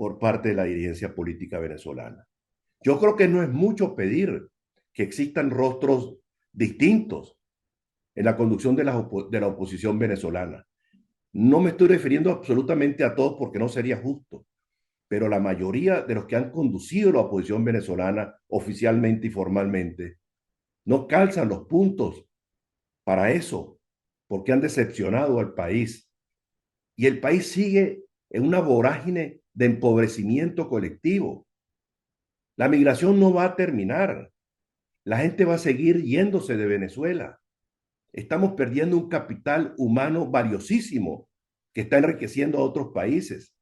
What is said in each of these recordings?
por parte de la dirigencia política venezolana. Yo creo que no es mucho pedir que existan rostros distintos en la conducción de la oposición venezolana. No me estoy refiriendo absolutamente a todos porque no sería justo, pero la mayoría de los que han conducido la oposición venezolana oficialmente y formalmente no calzan los puntos para eso, porque han decepcionado al país. Y el país sigue en una vorágine de empobrecimiento colectivo. La migración no va a terminar. La gente va a seguir yéndose de Venezuela. Estamos perdiendo un capital humano valiosísimo que está enriqueciendo a otros países.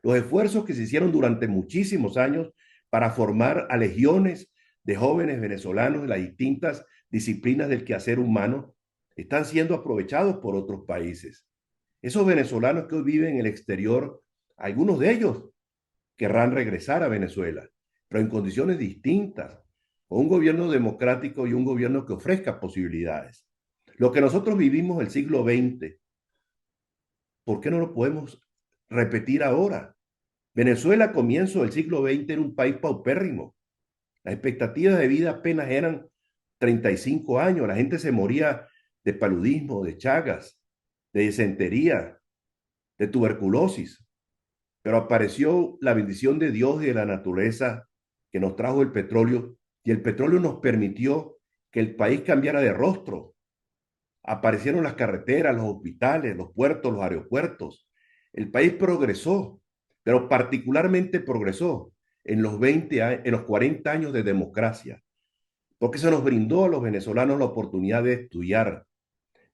Los esfuerzos que se hicieron durante muchísimos años para formar a legiones de jóvenes venezolanos en las distintas disciplinas del quehacer humano están siendo aprovechados por otros países. Esos venezolanos que hoy viven en el exterior, algunos de ellos querrán regresar a Venezuela, pero en condiciones distintas, con un gobierno democrático y un gobierno que ofrezca posibilidades. Lo que nosotros vivimos el siglo XX, ¿por qué no lo podemos repetir ahora? Venezuela a comienzo del siglo XX era un país paupérrimo. Las expectativas de vida apenas eran 35 años. La gente se moría de paludismo, de chagas, de disentería, de tuberculosis. Pero apareció la bendición de Dios y de la naturaleza que nos trajo el petróleo, y el petróleo nos permitió que el país cambiara de rostro. Aparecieron las carreteras, los hospitales, los puertos, los aeropuertos. El país progresó, pero particularmente progresó en en los 40 años de democracia, porque se nos brindó a los venezolanos la oportunidad de estudiar,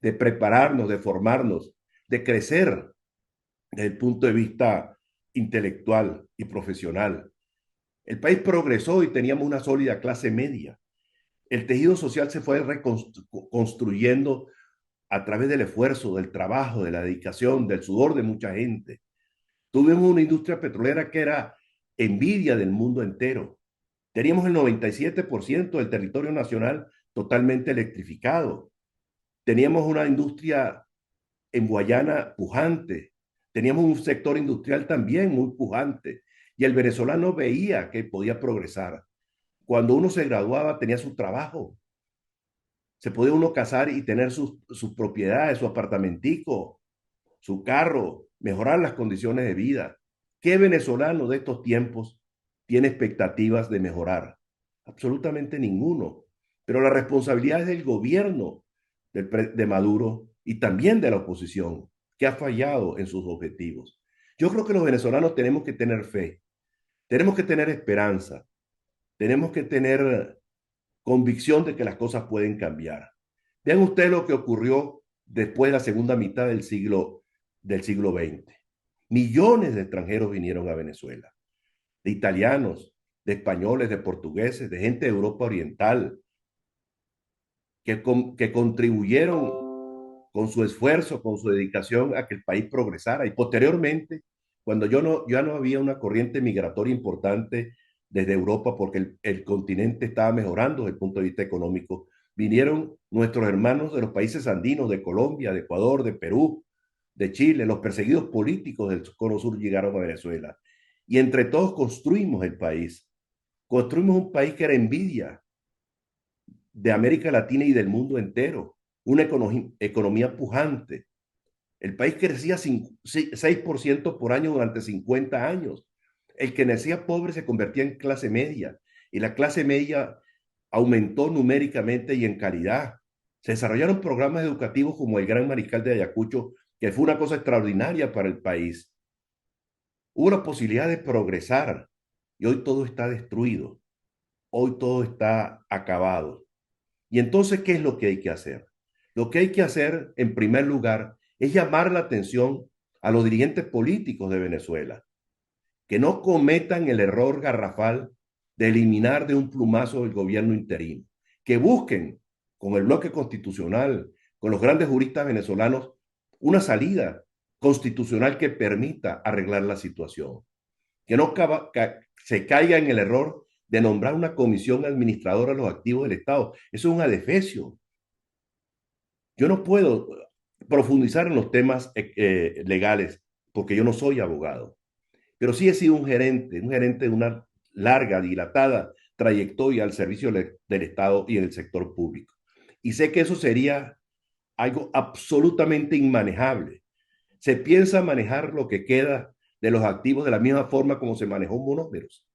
de prepararnos, de formarnos, de crecer desde el punto de vista intelectual y profesional. El país progresó y teníamos una sólida clase media. El tejido social se fue reconstruyendo a través del esfuerzo, del trabajo, de la dedicación, del sudor de mucha gente. Tuvimos una industria petrolera que era envidia del mundo entero. Teníamos el 97% del territorio nacional totalmente electrificado. Teníamos una industria en Guayana pujante. Teníamos un sector industrial también muy pujante. Y el venezolano veía que podía progresar. Cuando uno se graduaba, tenía su trabajo. Se podía uno casar y tener sus propiedades, su apartamentico, su carro, mejorar las condiciones de vida. ¿Qué venezolano de estos tiempos tiene expectativas de mejorar? Absolutamente ninguno. Pero la responsabilidad es del gobierno de Maduro y también de la oposición, que ha fallado en sus objetivos. Yo creo que los venezolanos tenemos que tener fe, tenemos que tener esperanza, tenemos que tener convicción de que las cosas pueden cambiar. Vean ustedes lo que ocurrió después de la segunda mitad del siglo XX. Millones de extranjeros vinieron a Venezuela, de italianos, de españoles, de portugueses, de gente de Europa Oriental, que contribuyeron con su esfuerzo, con su dedicación a que el país progresara. Y posteriormente, cuando ya no había una corriente migratoria importante desde Europa, porque el continente estaba mejorando desde el punto de vista económico, vinieron nuestros hermanos de los países andinos, de Colombia, de Ecuador, de Perú, de Chile, los perseguidos políticos del Cono Sur llegaron a Venezuela. Y entre todos construimos el país. Construimos un país que era envidia de América Latina y del mundo entero, una economía pujante. El país crecía 6% por año durante 50 años. El que nacía pobre se convertía en clase media y la clase media aumentó numéricamente y en calidad. Se desarrollaron programas educativos como el Gran Mariscal de Ayacucho, que fue una cosa extraordinaria para el país. Hubo la posibilidad de progresar y hoy todo está destruido. Hoy todo está acabado. Y entonces, ¿qué es lo que hay que hacer? Lo que hay que hacer, en primer lugar, es llamar la atención a los dirigentes políticos de Venezuela, que no cometan el error garrafal de eliminar de un plumazo el gobierno interino, que busquen con el bloque constitucional, con los grandes juristas venezolanos, una salida constitucional que permita arreglar la situación, que no se caiga en el error de nombrar una comisión administradora de los activos del Estado. Eso es un adefesio. Yo no puedo profundizar en los temas legales porque yo no soy abogado, pero sí he sido un gerente de una larga, dilatada trayectoria al servicio del Estado y en el sector público. Y sé que eso sería algo absolutamente inmanejable. Se piensa manejar lo que queda de los activos de la misma forma como se manejó Monómeros.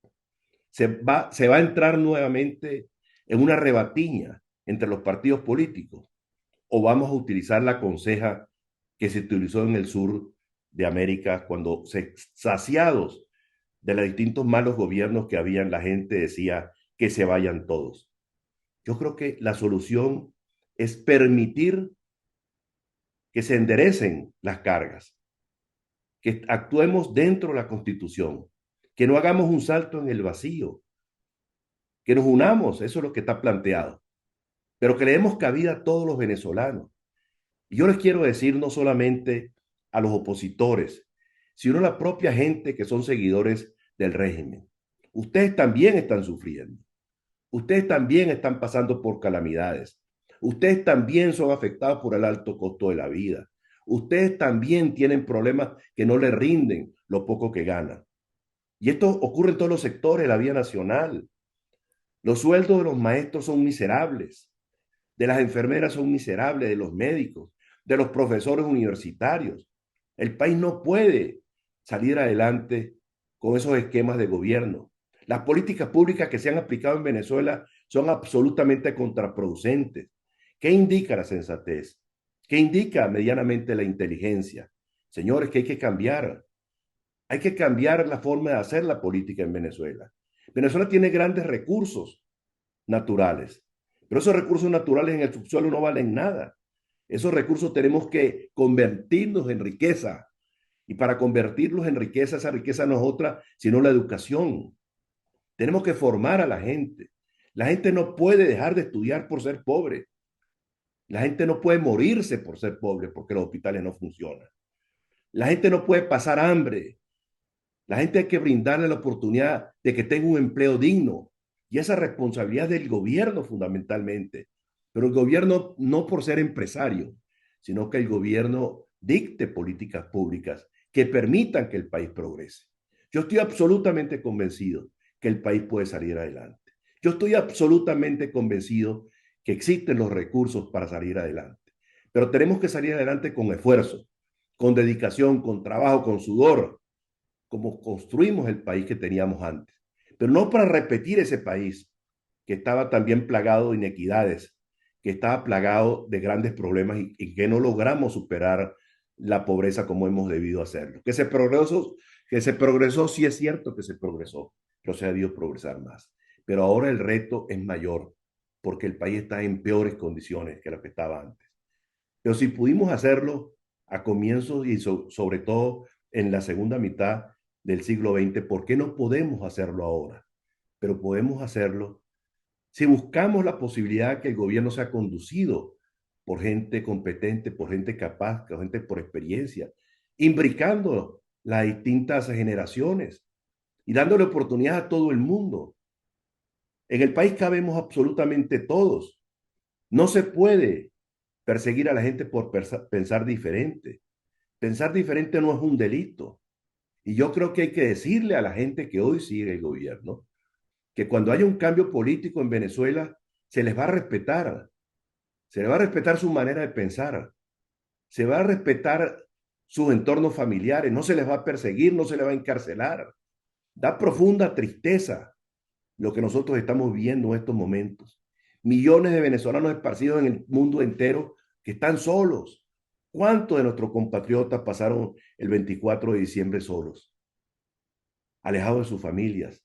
Se va a entrar nuevamente en una rebatiña entre los partidos políticos o vamos a utilizar la conseja que se utilizó en el sur de América cuando saciados de los distintos malos gobiernos que habían, la gente decía que se vayan todos. Yo creo que la solución es permitir que se enderecen las cargas, que actuemos dentro de la Constitución, que no hagamos un salto en el vacío, que nos unamos, eso es lo que está planteado, pero que le demos cabida a todos los venezolanos. Y yo les quiero decir no solamente a los opositores, sino a la propia gente que son seguidores del régimen. Ustedes también están sufriendo. Ustedes también están pasando por calamidades. Ustedes también son afectados por el alto costo de la vida. Ustedes también tienen problemas que no les rinden lo poco que ganan. Y esto ocurre en todos los sectores de la vida nacional. Los sueldos de los maestros son miserables, de las enfermeras son miserables, de los médicos, de los profesores universitarios. El país no puede salir adelante con esos esquemas de gobierno. Las políticas públicas que se han aplicado en Venezuela son absolutamente contraproducentes. ¿Qué indica la sensatez? ¿Qué indica medianamente la inteligencia? Señores, que hay que cambiar. Hay que cambiar la forma de hacer la política en Venezuela. Venezuela tiene grandes recursos naturales, pero esos recursos naturales en el subsuelo no valen nada. Esos recursos tenemos que convertirlos en riqueza. Y para convertirlos en riqueza, esa riqueza no es otra sino la educación. Tenemos que formar a la gente. La gente no puede dejar de estudiar por ser pobre. La gente no puede morirse por ser pobre porque los hospitales no funcionan. La gente no puede pasar hambre. La gente hay que brindarle la oportunidad de que tenga un empleo digno. Y esa responsabilidad del gobierno fundamentalmente. Pero el gobierno no por ser empresario, sino que el gobierno dicte políticas públicas que permitan que el país progrese. Yo estoy absolutamente convencido que el país puede salir adelante. Yo estoy absolutamente convencido que existen los recursos para salir adelante. Pero tenemos que salir adelante con esfuerzo, con dedicación, con trabajo, con sudor, como construimos el país que teníamos antes. Pero no para repetir ese país que estaba también plagado de inequidades, que estaba plagado de grandes problemas y que no logramos superar la pobreza como hemos debido hacerlo. Que se progresó, sí es cierto que se progresó, pero se ha debido progresar más. Pero ahora el reto es mayor, porque el país está en peores condiciones que lo que estaba antes. Pero si pudimos hacerlo a comienzos y sobre todo en la segunda mitad del siglo XX, ¿por qué no podemos hacerlo ahora? Pero podemos hacerlo si buscamos la posibilidad que el gobierno sea conducido por gente competente, por gente capaz, por gente por experiencia, imbricando las distintas generaciones y dándole oportunidad a todo el mundo. En el país cabemos absolutamente todos. No se puede perseguir a la gente por pensar diferente. Pensar diferente no es un delito. Y yo creo que hay que decirle a la gente que hoy sigue el gobierno que cuando haya un cambio político en Venezuela, se les va a respetar. Se les va a respetar su manera de pensar. Se va a respetar sus entornos familiares. No se les va a perseguir, no se les va a encarcelar. Da profunda tristeza lo que nosotros estamos viviendo en estos momentos. Millones de venezolanos esparcidos en el mundo entero que están solos. ¿Cuántos de nuestros compatriotas pasaron el 24 de diciembre solos, alejados de sus familias?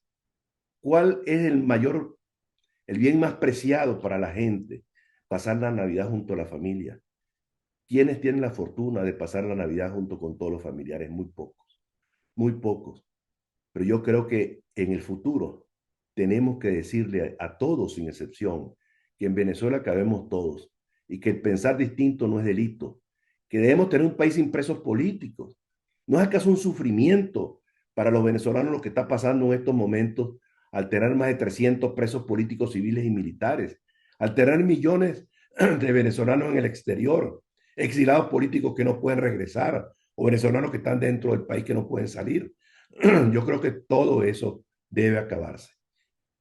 ¿Cuál es el bien más preciado para la gente? Pasar la Navidad junto a la familia. ¿Quiénes tienen la fortuna de pasar la Navidad junto con todos los familiares? Muy pocos, muy pocos. Pero yo creo que en el futuro tenemos que decirle a todos, sin excepción, que en Venezuela cabemos todos y que el pensar distinto no es delito, que debemos tener un país sin presos políticos. ¿No es acaso un sufrimiento para los venezolanos lo que está pasando en estos momentos al tener más de 300 presos políticos, civiles y militares, al tener millones de venezolanos en el exterior, exilados políticos que no pueden regresar o venezolanos que están dentro del país que no pueden salir? Yo creo que todo eso debe acabarse.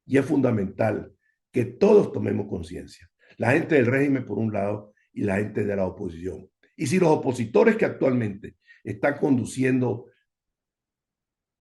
Y es fundamental que todos tomemos conciencia. La gente del régimen por un lado y la gente de la oposición. Y si los opositores que actualmente están conduciendo